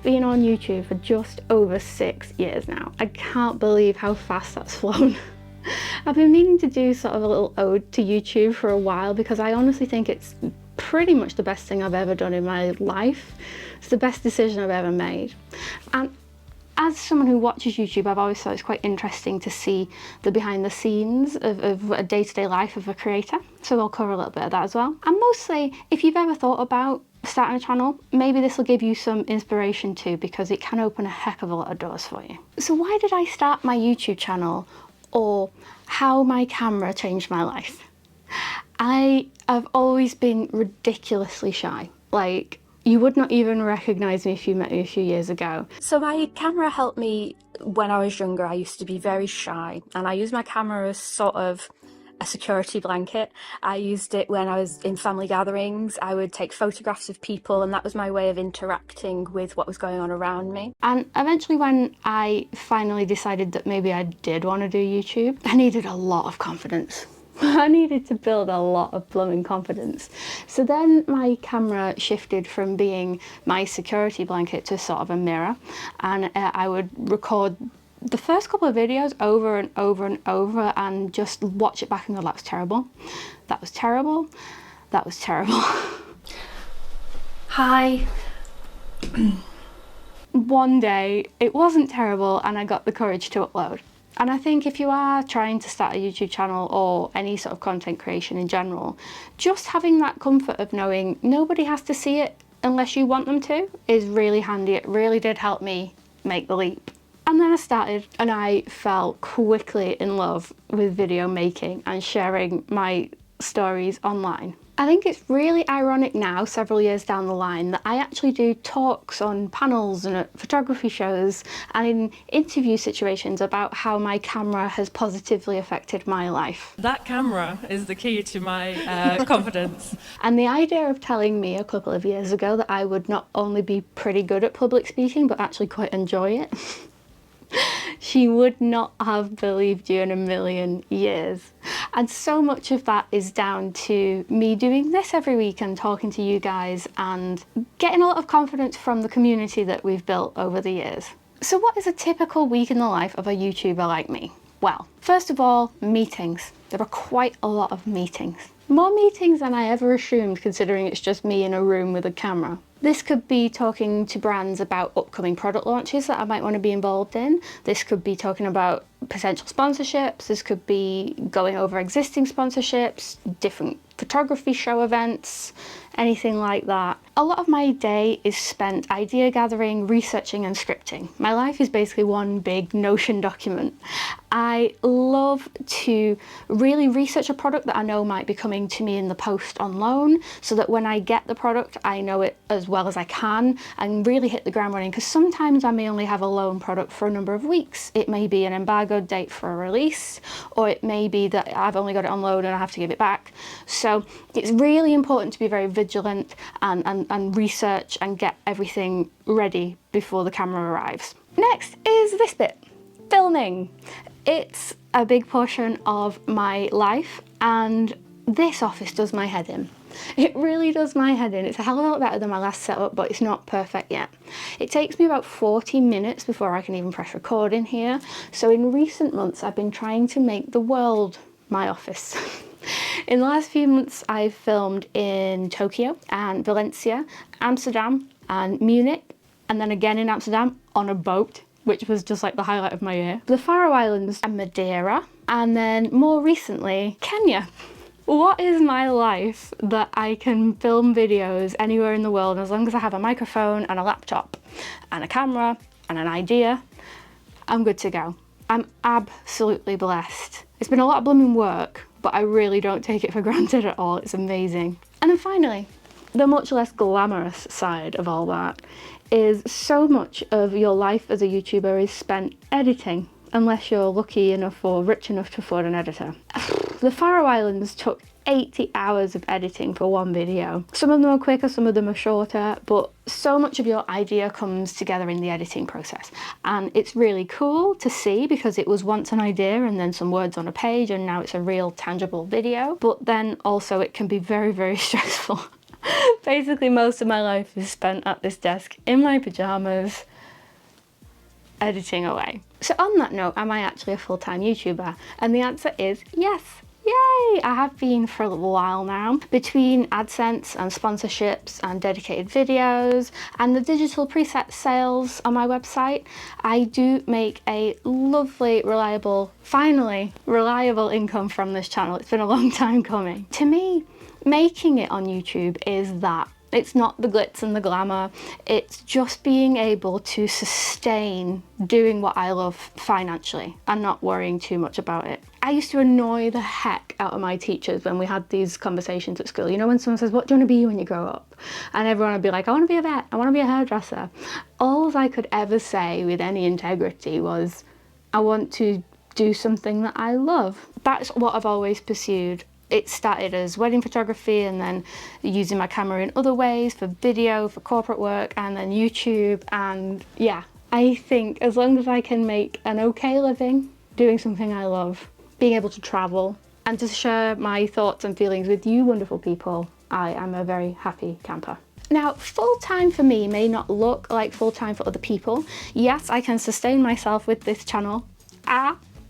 been on YouTube for just over 6 years now. I can't believe how fast that's flown. I've been meaning to do sort of a little ode to YouTube for a while because I honestly think it's pretty much the best thing I've ever done in my life. It's the best decision I've ever made. And as someone who watches YouTube, I've always thought it's quite interesting to see the behind the scenes of a day-to-day life of a creator. So I'll cover a little bit of that as well. And mostly, if you've ever thought about starting a channel, maybe this will give you some inspiration too, because it can open a heck of a lot of doors for you. So why did I start my YouTube channel, or how my camera changed my life? I have always been ridiculously shy. Like, you would not even recognise me if you met me a few years ago. So my camera helped me when I was younger. I used to be very shy, and I used my camera as sort of a security blanket. I used it when I was in family gatherings. I would take photographs of people, and that was my way of interacting with what was going on around me. And eventually, when I finally decided that maybe I did want to do YouTube, I needed a lot of confidence. I needed to build a lot of blooming confidence. So then my camera shifted from being my security blanket to sort of a mirror, and I would record the first couple of videos over and over and over and just watch it back and go, that was terrible, that was terrible, that was terrible. Hi. One day it wasn't terrible and I got the courage to upload. And I think if you are trying to start a YouTube channel or any sort of content creation in general, just having that comfort of knowing nobody has to see it unless you want them to is really handy. It really did help me make the leap. And then I started, and I fell quickly in love with video making and sharing my stories online. I think it's really ironic now, several years down the line, that I actually do talks on panels and at photography shows and in interview situations about how my camera has positively affected my life. That camera is the key to my confidence. And the idea of telling me a couple of years ago that I would not only be pretty good at public speaking, but actually quite enjoy it, she would not have believed you in a million years. And so much of that is down to me doing this every week and talking to you guys and getting a lot of confidence from the community that we've built over the years. So what is a typical week in the life of a YouTuber like me? Well, first of all, meetings. There are quite a lot of meetings. More meetings than I ever assumed, considering it's just me in a room with a camera. This could be talking to brands about upcoming product launches that I might want to be involved in. This could be talking about potential sponsorships. This could be going over existing sponsorships, different photography show events, anything like that. A lot of my day is spent idea gathering, researching and scripting. My life is basically one big Notion document. I love to really research a product that I know might be coming to me in the post on loan, so that when I get the product, I know it as well as I can and really hit the ground running, because sometimes I may only have a loan product for a number of weeks. It may be an embargoed date for a release, or it may be that I've only got it on loan and I have to give it back. So it's really important to be very vigilant and research and get everything ready before the camera arrives. Next is this bit, filming. It's a big portion of my life, and this office does my head in. It really does my head in. It's a hell of a lot better than my last setup, but it's not perfect yet. It takes me about 40 minutes before I can even press record in here. So in recent months, I've been trying to make the world my office. In the last few months, I've filmed in Tokyo and Valencia, Amsterdam and Munich, and then again in Amsterdam on a boat, which was just like the highlight of my year. The Faroe Islands and Madeira, and then more recently, Kenya. What is my life that I can film videos anywhere in the world as long as I have a microphone and a laptop and a camera and an idea? I'm good to go. I'm absolutely blessed. It's been a lot of blooming work, but I really don't take it for granted at all. It's amazing. And then finally, the much less glamorous side of all that is so much of your life as a YouTuber is spent editing, unless you're lucky enough or rich enough to afford an editor. The Faroe Islands took 80 hours of editing for one video. Some of them are quicker, some of them are shorter, but so much of your idea comes together in the editing process. And it's really cool to see, because it was once an idea and then some words on a page, and now it's a real tangible video. But then also it can be very, very stressful. Basically, most of my life is spent at this desk in my pajamas, editing away. So on that note, am I actually a full-time YouTuber? And the answer is yes. Yay! I have been for a little while now. Between AdSense and sponsorships and dedicated videos and the digital preset sales on my website, I do make a lovely, finally reliable income from this channel. It's been a long time coming. To me, making it on YouTube is that. It's not the glitz and the glamour, it's just being able to sustain doing what I love financially and not worrying too much about it. I used to annoy the heck out of my teachers when we had these conversations at school. You know, when someone says, what do you want to be when you grow up? And everyone would be like, I want to be a vet, I want to be a hairdresser. All I could ever say with any integrity was, I want to do something that I love. That's what I've always pursued. It started as wedding photography and then using my camera in other ways for video, for corporate work, and then YouTube. And yeah, I think as long as I can make an okay living doing something I love, being able to travel and to share my thoughts and feelings with you wonderful people, I am a very happy camper. Now, full-time for me may not look like full-time for other people. Yes, I can sustain myself with this channel.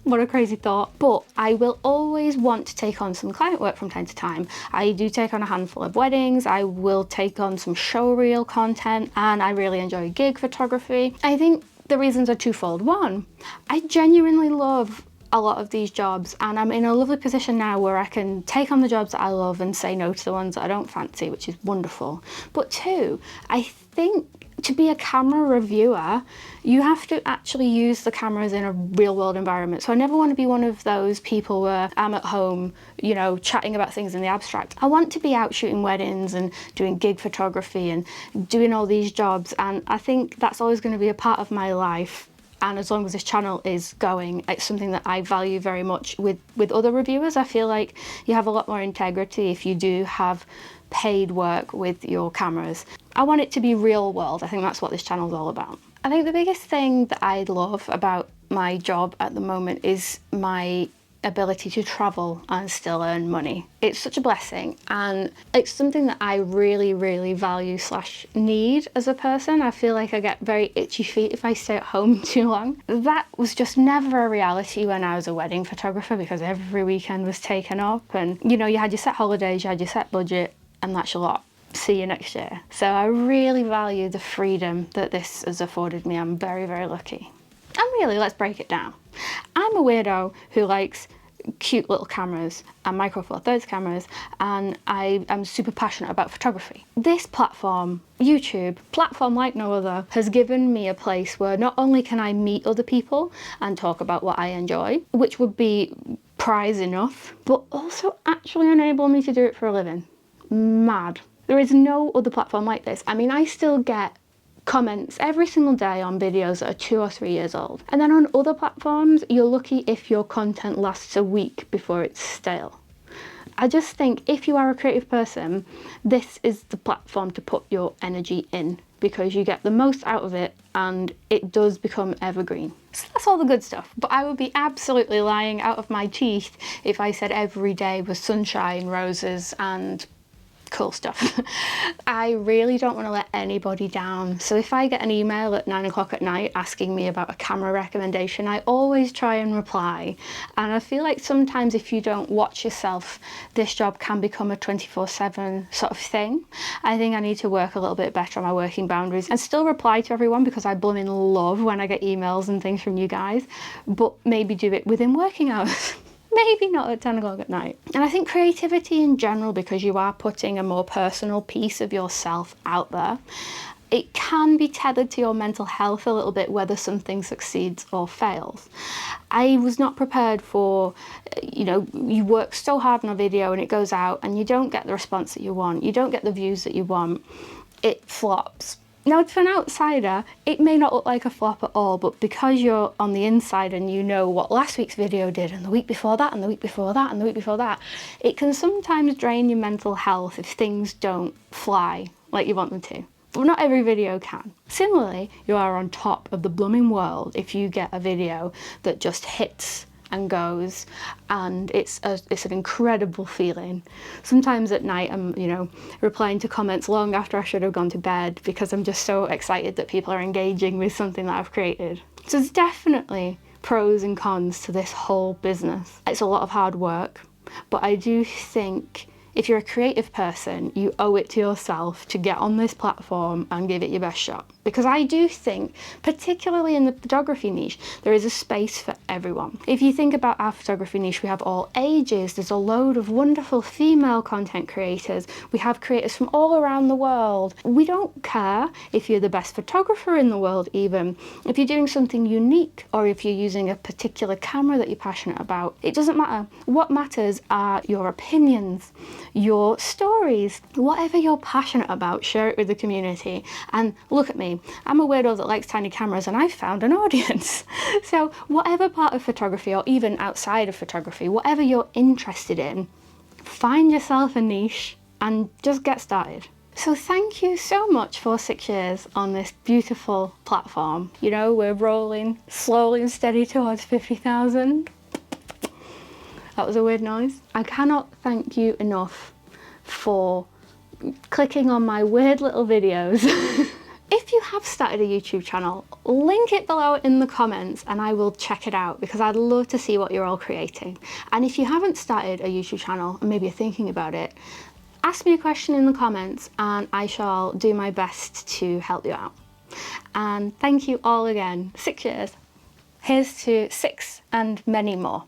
What a crazy thought. But I will always want to take on some client work from time to time. I do take on a handful of weddings, I will take on some showreel content, and I really enjoy gig photography. I think the reasons are twofold. One, I genuinely love a lot of these jobs and I'm in a lovely position now where I can take on the jobs that I love and say no to the ones that I don't fancy, which is wonderful. But two, I think to be a camera reviewer, you have to actually use the cameras in a real world environment. So I never want to be one of those people where I'm at home, you know, chatting about things in the abstract. I want to be out shooting weddings and doing gig photography and doing all these jobs. And I think that's always going to be a part of my life. And as long as this channel is going, it's something that I value very much with other reviewers. I feel like you have a lot more integrity if you do have paid work with your cameras. I want it to be real world. I think that's what this channel is all about. I think the biggest thing that I love about my job at the moment is my ability to travel and still earn money. It's such a blessing and it's something that I really, really value / need as a person. I feel like I get very itchy feet if I stay at home too long. That was just never a reality when I was a wedding photographer because every weekend was taken up and, you know, you had your set holidays, you had your set budget, and that's your lot. See you next year. So I really value the freedom that this has afforded me. I'm very, very lucky. And really, let's break it down. I'm a weirdo who likes cute little cameras and micro four thirds cameras, and I am super passionate about photography. This platform, YouTube, platform like no other, has given me a place where not only can I meet other people and talk about what I enjoy, which would be prize enough, but also actually enable me to do it for a living. Mad. There is no other platform like this. I mean, I still get comments every single day on videos that are 2 or 3 years old. And then on other platforms, you're lucky if your content lasts a week before it's stale. I just think if you are a creative person, this is the platform to put your energy in because you get the most out of it and it does become evergreen. So that's all the good stuff, but I would be absolutely lying out of my teeth if I said every day was sunshine, roses and cool stuff. I really don't want to let anybody down. So if I get an email at 9 o'clock at night asking me about a camera recommendation, I always try and reply. And I feel like sometimes if you don't watch yourself, this job can become a 24/7 sort of thing. I think I need to work a little bit better on my working boundaries and still reply to everyone because I blooming love when I get emails and things from you guys, but maybe do it within working hours. Maybe not at 10 o'clock at night. And I think creativity in general, because you are putting a more personal piece of yourself out there, it can be tethered to your mental health a little bit, whether something succeeds or fails. I was not prepared for, you know, you work so hard on a video and it goes out and you don't get the response that you want, you don't get the views that you want, it flops. Now, to an outsider, it may not look like a flop at all, but because you're on the inside and you know what last week's video did and the week before that and the week before that and the week before that, it can sometimes drain your mental health if things don't fly like you want them to. But not every video can. Similarly, you are on top of the blooming world if you get a video that just hits and goes, and it's an incredible feeling. Sometimes at night I'm, replying to comments long after I should have gone to bed because I'm just so excited that people are engaging with something that I've created. So there's definitely pros and cons to this whole business. It's a lot of hard work, but I do think if you're a creative person, you owe it to yourself to get on this platform and give it your best shot. Because I do think, particularly in the photography niche, there is a space for everyone. If you think about our photography niche, we have all ages, there's a load of wonderful female content creators, we have creators from all around the world. We don't care if you're the best photographer in the world even, if you're doing something unique or if you're using a particular camera that you're passionate about. It doesn't matter. What matters are your opinions, your stories, whatever you're passionate about, share it with the community. And look at me, I'm a weirdo that likes tiny cameras and I've found an audience. So whatever part of photography or even outside of photography, whatever you're interested in, find yourself a niche and just get started. So thank you so much for 6 years on this beautiful platform. We're rolling slowly and steady towards 50,000. That was a weird noise. I cannot thank you enough for clicking on my weird little videos. If you have started a YouTube channel, link it below in the comments and I will check it out because I'd love to see what you're all creating. And if you haven't started a YouTube channel and maybe you're thinking about it, ask me a question in the comments and I shall do my best to help you out. And thank you all again. 6 years. Here's to 6 and many more.